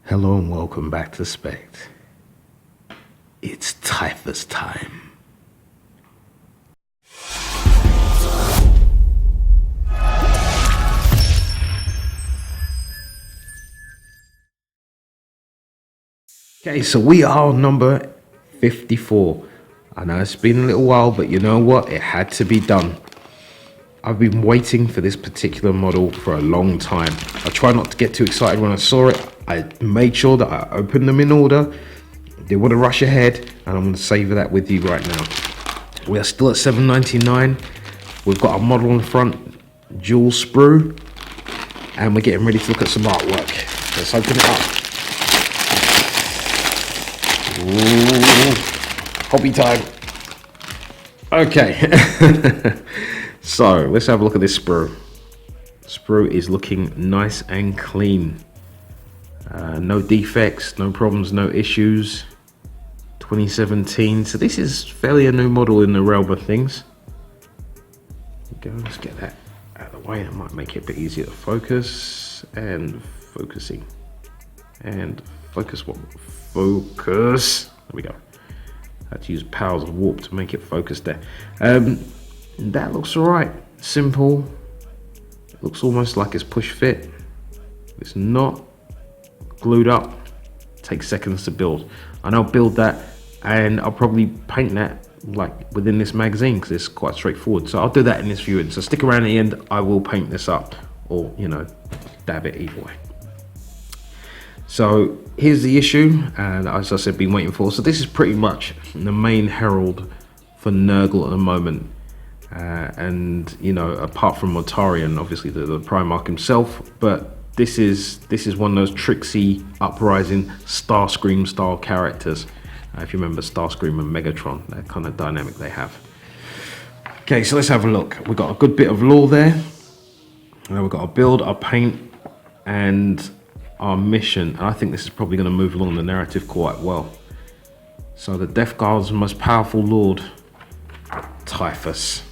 Hello and welcome back to Spekd. It's Typhus time. Okay, so we are on number 54. I know it's been a little while, but you know what? It had to be done. I've been waiting for this particular model for a long time. I tried not to get too excited when I saw it. I made sure that I opened them in order. Didn't want to rush ahead, and I'm going to savor that with you right now. We are still at $7.99. We've got our model on the front, dual sprue, and we're getting ready to look at some artwork. Let's open it up. Ooh, hobby time. Okay. So let's have a look at this sprue. Sprue is looking nice and clean. No defects, no problems, no issues. 2017. So this is fairly a new model in the realm of things. There we go. Let's get that out of the way. That might make it a bit easier to focus. And focusing. And focus what? Focus. There we go. I had to use powers of warp to make it focus there. That looks alright. Simple. It looks almost like it's push fit. It's not glued up. Takes seconds to build. And I'll build that and I'll probably paint that like within this magazine because it's quite straightforward. So I'll do that in this viewing. So stick around at the end. I will paint this up or, you know, dab it either way. So here's the issue, and as I said, been waiting for. So this is pretty much the main herald for Nurgle at the moment. And you know, apart from Mortarion, obviously the Primarch himself, but this is one of those tricksy uprising Starscream style characters. If you remember Starscream and Megatron, that kind of dynamic they have. Okay, so let's have a look. We've got a good bit of lore there. We've got our build, our paint, and our mission. And I think this is probably going to move along the narrative quite well. So the Death Guard's most powerful lord, Typhus.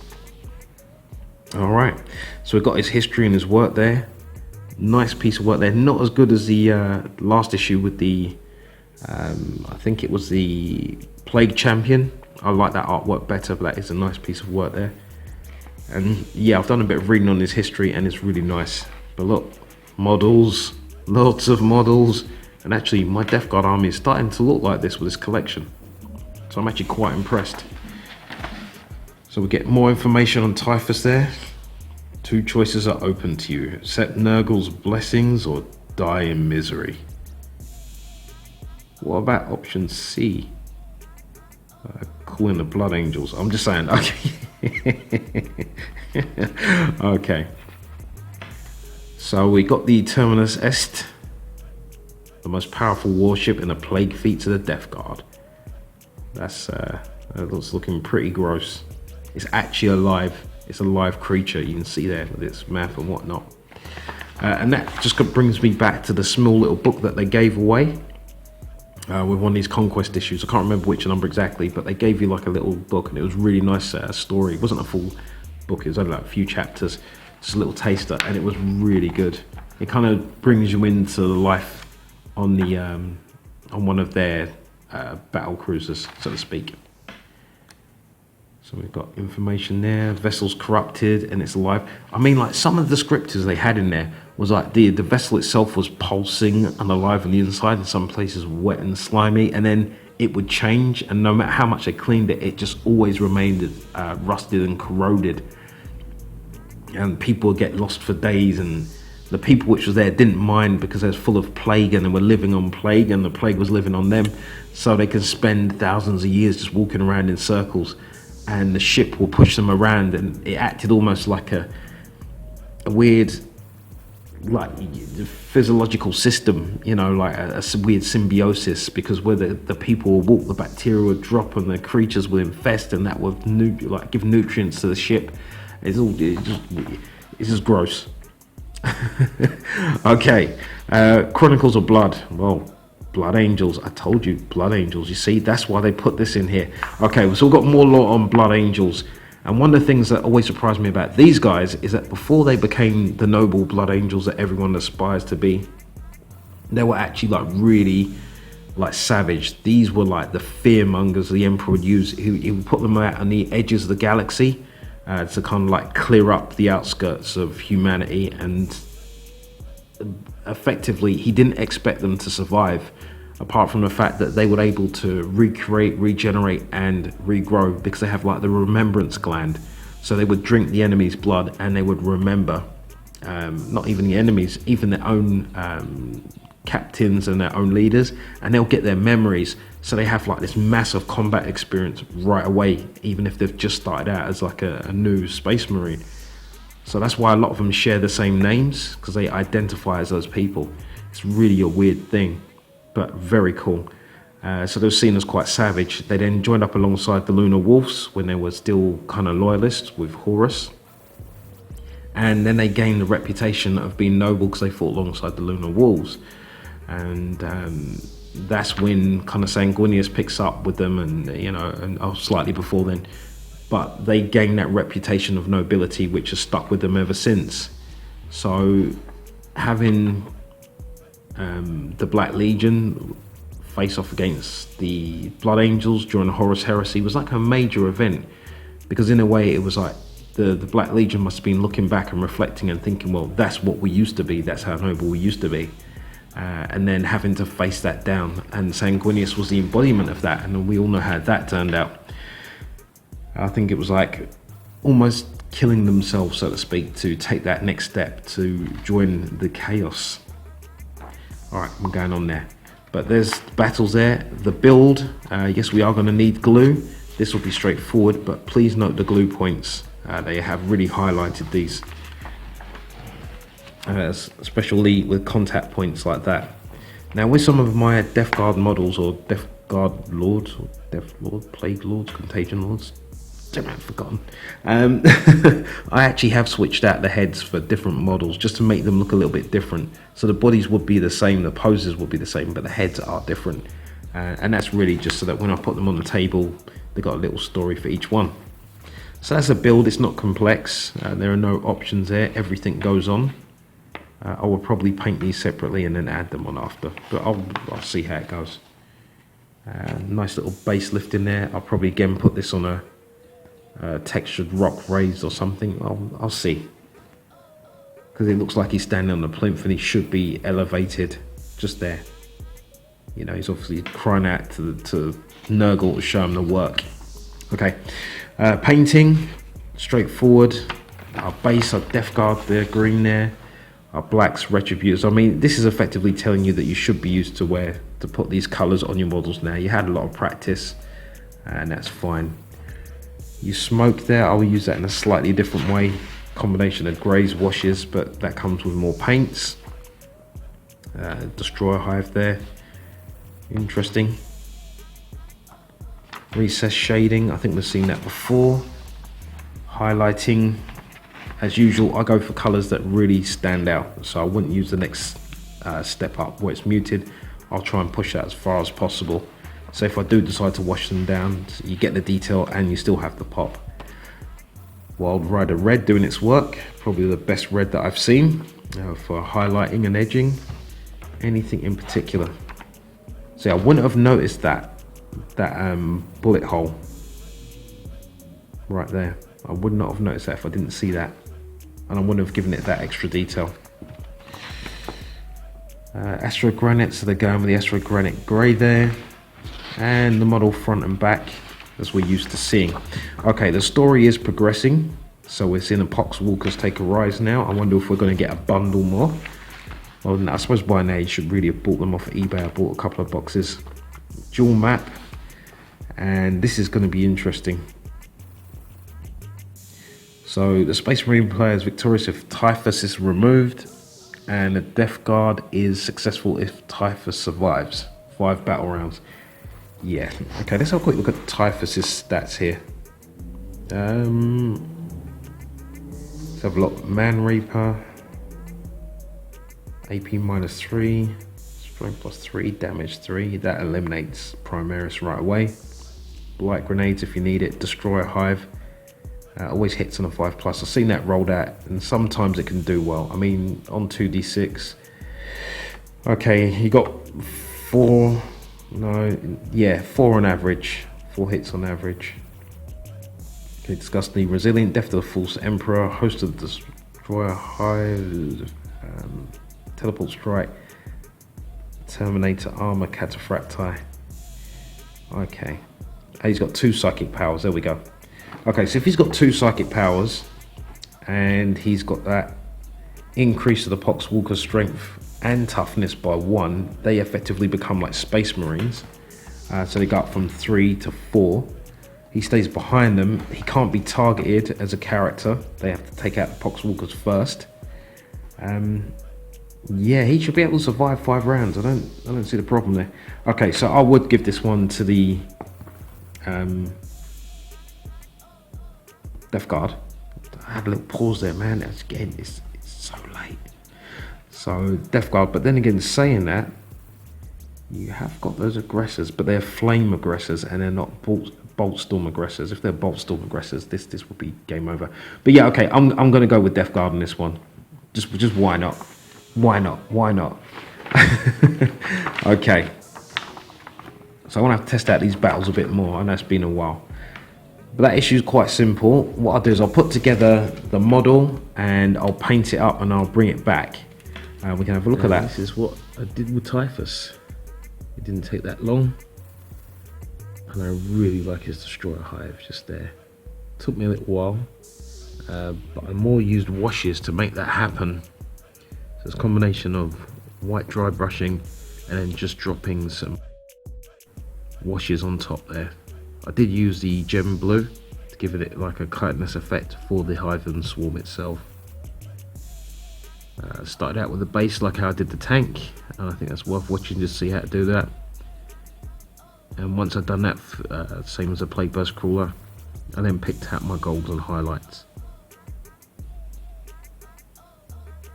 All right, so we've got his history and his work there. Nice piece of work there. Not as good as the last issue with the, I think it was the Plague Champion. I like that artwork better, but that is a nice piece of work there. And yeah, I've done a bit of reading on his history and it's really nice. But look, models, lots of models. And actually my Death Guard army is starting to look like this with this collection. So I'm actually quite impressed. So we get more information on Typhus there. Two choices are open to you. Accept Nurgle's blessings or die in misery. What about option C? Calling the Blood Angels. I'm just saying, okay. Okay. So we got the Terminus Est, the most powerful warship in the plague feats of the Death Guard. That's looking pretty gross. It's actually alive. It's a live creature. You can see there with its mouth and whatnot. And that just brings me back to the small little book that they gave away with one of these Conquest issues. I can't remember which number exactly, but they gave you like a little book and it was really nice story. It wasn't a full book. It was only like a few chapters, just a little taster, and it was really good. It kind of brings you into the life on the on one of their battle cruisers, so to speak. So we've got information there, vessel's corrupted and it's alive. I mean, like some of the descriptors they had in there was like the vessel itself was pulsing and alive on the inside, in some places wet and slimy, and then it would change, and no matter how much they cleaned it, it just always remained rusted and corroded. And people would get lost for days, and the people which was there didn't mind because they was full of plague and they were living on plague and the plague was living on them. So they can spend thousands of years just walking around in circles. And the ship will push them around, and it acted almost like a weird, like physiological system, you know, like a weird symbiosis, because where the people will walk, the bacteria would drop and the creatures will infest, and that would give nutrients to the ship. It's just gross. Okay, Chronicles of Blood. Well, Blood Angels, I told you, Blood Angels. You see, that's why they put this in here. Okay, so we've got more lore on Blood Angels. And one of the things that always surprised me about these guys is that before they became the noble Blood Angels that everyone aspires to be, They were actually like really like savage. These were like the fear mongers the Emperor would use. He would put them out on the edges of the galaxy to kind of like clear up the outskirts of humanity, and effectively he didn't expect them to survive, apart from the fact that they were able to recreate, regenerate and regrow, because they have like the remembrance gland. So they would drink the enemy's blood and they would remember, not even the enemies, even their own captains and their own leaders, and they'll get their memories. So they have like this massive combat experience right away, even if they've just started out as like a new space marine. So that's why a lot of them share the same names, because they identify as those people. It's really a weird thing, but very cool. So they were seen as quite savage. They then joined up alongside the Lunar Wolves when they were still kind of loyalists with Horus. And then they gained the reputation of being noble because they fought alongside the Lunar Wolves. And that's when kind of Sanguinius picks up with them, and and slightly before then. But they gained that reputation of nobility, which has stuck with them ever since. So having the Black Legion face off against the Blood Angels during the Horus Heresy was like a major event, because in a way it was like the Black Legion must have been looking back and reflecting and thinking, well, that's what we used to be, that's how noble we used to be. And then having to face that down, and Sanguinius was the embodiment of that, and we all know how that turned out. I think it was like almost killing themselves, so to speak, to take that next step to join the chaos. All right, we're going on there, but there's battles there. The build, yes, we are going to need glue. This will be straightforward, but please note the glue points. They have really highlighted these, especially with contact points like that. Now with some of my Death Guard models, or Death Guard Lords, or Death Lord, Plague Lords, Contagion Lords, I've forgotten. I actually have switched out the heads for different models just to make them look a little bit different. So the bodies would be the same, the poses would be the same, but the heads are different. And that's really just so that when I put them on the table, they've got a little story for each one. So that's a build. It's not complex. There are no options there. Everything goes on. I will probably paint these separately and then add them on after, but I'll see how it goes. Nice little base lift in there. I'll probably again put this on a textured rock raised or something. I'll see, because it looks like he's standing on the plinth and he should be elevated just there. He's obviously crying out to Nurgle to show him the work. Okay, painting straightforward. Our base, our Death Guard, they're green there. Our blacks, Retributors. I mean, this is effectively telling you that you should be used to put these colors on your models now. You had a lot of practice, and that's fine. You smoke there, I will use that in a slightly different way. Combination of greys, washes, but that comes with more paints. Destroyer hive there. Interesting. Recess shading, I think we've seen that before. Highlighting, as usual, I go for colors that really stand out. So I wouldn't use the next step up where it's muted. I'll try and push that as far as possible. So if I do decide to wash them down, you get the detail and you still have the pop. Wild Rider Red doing its work. Probably the best red that I've seen for highlighting and edging. Anything in particular? See, I wouldn't have noticed that bullet hole right there. I would not have noticed that if I didn't see that. And I wouldn't have given it that extra detail. Astro Granite, so they're going with the Astro Granite Grey there. And the model front and back, as we're used to seeing. Okay, the story is progressing. So we're seeing the Pox Walkers take a rise now. I wonder if we're going to get a bundle more. Well, I suppose by now you should really have bought them off eBay. I bought a couple of boxes. Dual map. And this is going to be interesting. So the Space Marine player is victorious if Typhus is removed. And the Death Guard is successful if Typhus survives. 5 battle rounds. Yeah, okay, let's have a quick look at Typhus's stats here. Let's have a look. Man Reaper, AP -3, strength +3, damage 3. That eliminates Primaris right away. Blight grenades if you need it. Destroyer hive. Always hits on a 5+. I've seen that rolled out, and sometimes it can do well. I mean, on 2d6, Okay, he got 4, no, yeah, 4 on average, 4 hits on average. Okay, discuss the resilient, death to the false emperor, host of the destroyer, hive, teleport strike, terminator armor, cataphracti. Okay, he's got 2 psychic powers, there we go. Okay, so if he's got 2 psychic powers and he's got that increase of the Poxwalker's strength and toughness by 1, they effectively become like Space Marines. So they go up from 3 to 4. He stays behind them. He can't be targeted as a character. They have to take out the Poxwalkers first. Yeah, he should be able to survive 5 rounds. I don't see the problem there. Okay, so I would give this one to the Death Guard. I had a little pause there, man. Again, it's so late. So Death Guard, but then again, saying that, you have got those aggressors, but they're flame aggressors and they're not bolt storm aggressors. If they're bolt storm aggressors, this would be game over. But yeah, okay, I'm gonna go with Death Guard on this one. Just why not? Why not? Okay. So I want to test out these battles a bit more. I know it's been a while. But that issue is quite simple. What I'll do is I'll put together the model and I'll paint it up and I'll bring it back. We can have a look at that. This is what I did with Typhus. It didn't take that long. And I really like his destroyer hive just there. Took me a little while. But I more used washes to make that happen. So it's a combination of white dry brushing and then just dropping some washes on top there. I did use the gem blue to give it like a kindness effect for the hive and swarm itself. Started out with the base like how I did the tank, and I think that's worth watching to see how to do that. And once I'd done that, same as a plague burst crawler, I then picked out my goals and highlights.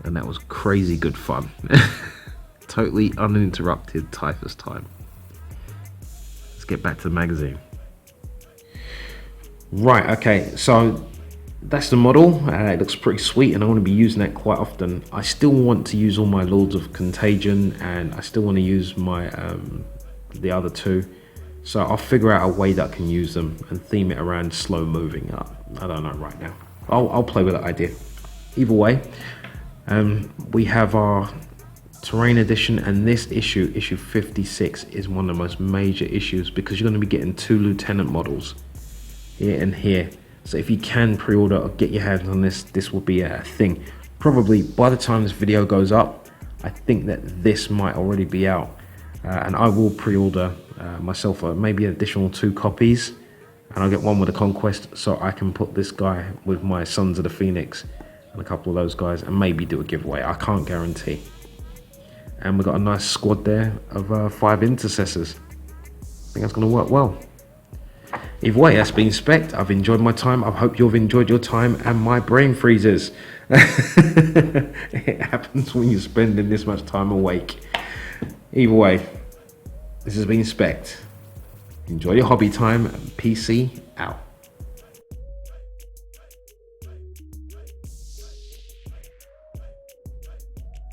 And that was crazy good fun. Totally uninterrupted Typhus time. Let's get back to the magazine. Right, okay, so that's the model. It looks pretty sweet and I want to be using that quite often. I still want to use all my Lords of Contagion and I still want to use my the other 2. So I'll figure out a way that I can use them and theme it around slow moving up. I don't know right now. I'll play with that idea. Either way, we have our Terrain Edition, and this issue 56, is one of the most major issues because you're going to be getting 2 Lieutenant models here and here. So if you can pre-order or get your hands on this will be a thing. Probably by the time this video goes up, I think that this might already be out. And I will pre-order myself maybe an additional 2 copies. And I'll get one with the Conquest so I can put this guy with my Sons of the Phoenix and a couple of those guys and maybe do a giveaway. I can't guarantee. And we've got a nice squad there of 5 intercessors. I think that's going to work well. Either way, that's been Spekd. I've enjoyed my time. I hope you've enjoyed your time and my brain freezes. It happens when you're spending this much time awake. Either way, this has been Spekd. Enjoy your hobby time. PC